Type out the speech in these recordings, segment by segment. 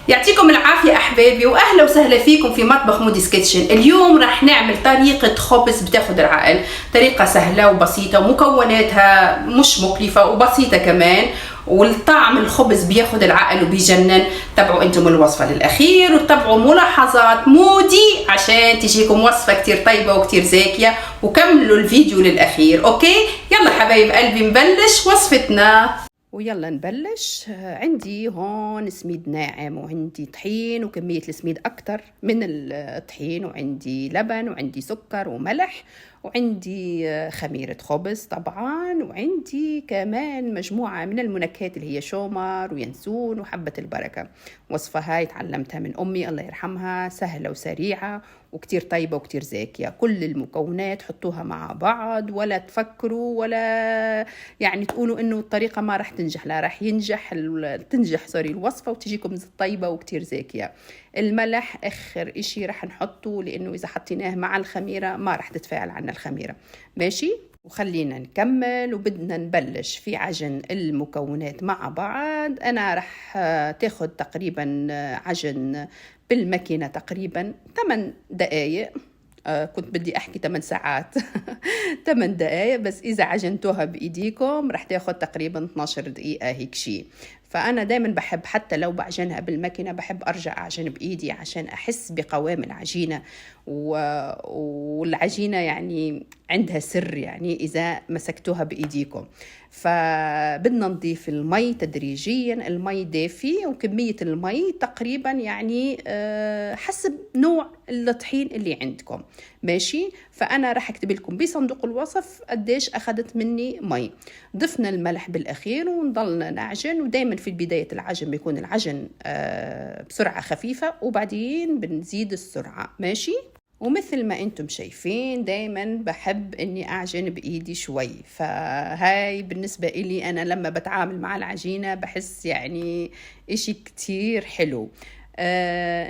يعطيكم العافية أحبابي، وأهلا وسهلا فيكم في مطبخ موديز كيتشن. اليوم راح نعمل طريقة خبز بتاخد العقل، طريقة سهلة وبسيطة ومكوناتها مش مكلفة وبسيطة كمان، والطعم الخبز بياخد العقل وبيجنن. تابعوا انتم الوصفة للأخير وتابعوا ملاحظات مودي عشان تجيكم وصفة كتير طيبة وكتير زاكية، وكملوا الفيديو للأخير. أوكي يلا حبايب قلبي نبلش وصفتنا. ويلا نبلش. عندي هون سميد ناعم، وعندي طحين وكمية السميد أكتر من الطحين، وعندي لبن، وعندي سكر وملح، وعندي خميرة خبز طبعا، وعندي كمان مجموعة من المنكهات اللي هي شومر وينسون وحبة البركة. وصفة هاي تعلمتها من أمي الله يرحمها، سهلة وسريعة وكتير طيبة وكتير زاكية. كل المكونات حطوها مع بعض، ولا تفكروا ولا يعني تقولوا إنه الطريقة ما رح تنجح، لا رح تنجح الوصفة وتجيكم طيبة وكتير زاكية. الملح آخر إشي رح نحطه، لأنه إذا حطيناه مع الخميرة ما رح تتفاعل عنا الخميرة. ماشي، وخلينا نكمل وبدنا نبلش في عجن المكونات مع بعض. أنا رح تاخد تقريبا عجن بالماكينة تقريبا 8 دقايق. كنت بدي أحكي 8 ساعات 8 دقايق، بس إذا عجنتوها بإيديكم رح تاخد تقريبا 12 دقيقة هيك شي. فأنا دايما بحب حتى لو بعجنها بالماكينة بحب أرجع أعجن بإيدي عشان أحس بقوام العجينة، والعجينة يعني عندها سر يعني إذا مسكتوها بإيديكم. فبدنا نضيف المي تدريجيا، المي دافي، وكمية المي تقريبا يعني حسب نوع الطحين اللي عندكم. ماشي، فأنا رح أكتب لكم بصندوق الوصف قديش أخذت مني مي. ضفنا الملح بالأخير ونضلنا نعجن، ودايما في بداية العجن بيكون العجن بسرعة خفيفة، وبعدين بنزيد السرعة. ماشي، ومثل ما انتم شايفين دايما بحب اني اعجن بايدي شوي. فهاي بالنسبة إلي انا لما بتعامل مع العجينة بحس يعني اشي كتير حلو.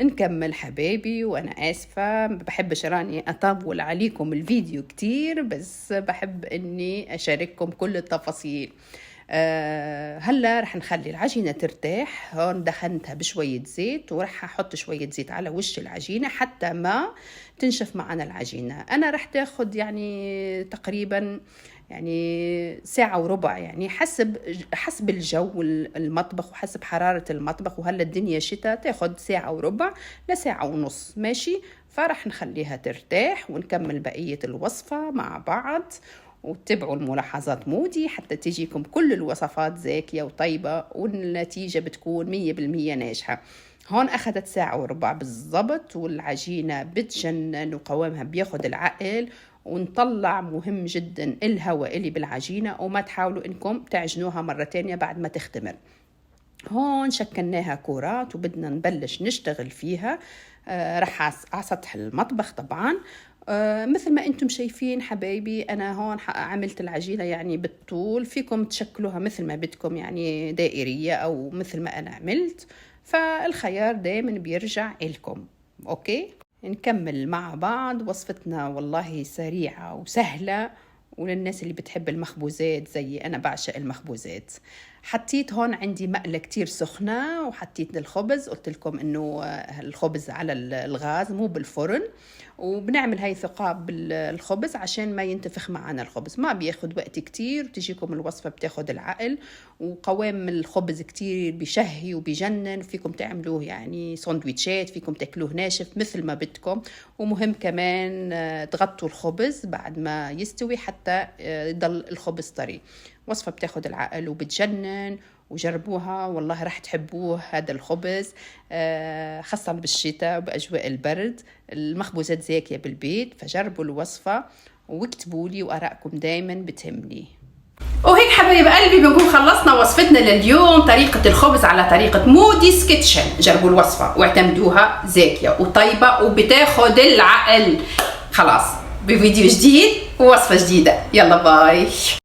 نكمل حبايبي، وانا اسفة بحبش راني اطول عليكم الفيديو كتير، بس بحب اني اشارككم كل التفاصيل. هلا رح نخلي العجينة ترتاح. هون دخنتها بشوية زيت، ورح احط شوية زيت على وش العجينة حتى ما تنشف معنا العجينة. انا رح تاخد يعني تقريبا يعني ساعة وربع، يعني حسب الجو المطبخ وحسب حرارة المطبخ، وهلا الدنيا شتاء تاخد ساعة وربع لساعة ونص. ماشي، فرح نخليها ترتاح ونكمل بقية الوصفة مع بعض، وتتبعوا الملاحظات مودي حتى تجيكم كل الوصفات زاكية وطيبة، والنتيجة بتكون 100% ناجحة. هون أخذت ساعة وربع بالضبط، والعجينة بتجنن وقوامها بياخد العقل. ونطلع مهم جدا الهواء اللي بالعجينة، وما تحاولوا إنكم تعجنوها مرة تانية بعد ما تختمر. هون شكلناها كورات وبدنا نبلش نشتغل فيها. رح على سطح المطبخ طبعا. مثل ما انتم شايفين حبايبي، انا هون عملت العجينة يعني بالطول، فيكم تشكلوها مثل ما بدكم يعني دائرية او مثل ما انا عملت، فالخيار دايما بيرجع إلكم. اوكي، نكمل مع بعض. وصفتنا والله سريعة وسهلة، وللناس اللي بتحب المخبوزات زي أنا بعشق المخبوزات. حطيت هون عندي مقلة كتير سخنة، وحطيت الخبز. قلت لكم إنه الخبز على الغاز مو بالفرن، وبنعمل هاي ثقاب بالخبز عشان ما ينتفخ معنا الخبز. ما بياخد وقت كتير، وتجيكم الوصفة بتاخد العقل، وقوام الخبز كتير بيشهي وبيجنن. فيكم تعملوه يعني ساندويتشات، فيكم تاكلوه ناشف مثل ما بدكم. ومهم كمان تغطوا الخبز بعد ما يستوي حتى يضل الخبز طري. وصفة بتاخد العقل وبتجنن، وجربوها والله رح تحبوه هذا الخبز، خاصة بالشتاء وبأجواء البرد. المخبوزات زاكية بالبيت، فجربوا الوصفة واكتبوا لي، وآرائكم دايما بتهمني. وهيك حبايب قلبي بنكون خلصنا وصفتنا لليوم، طريقة الخبز على طريقة موديز كيتشن. جربوا الوصفة واعتمدوها، زاكية وطيبة وبتاخد العقل. خلاص، بفيديو جديد ووصفة جديدة. يلا باي.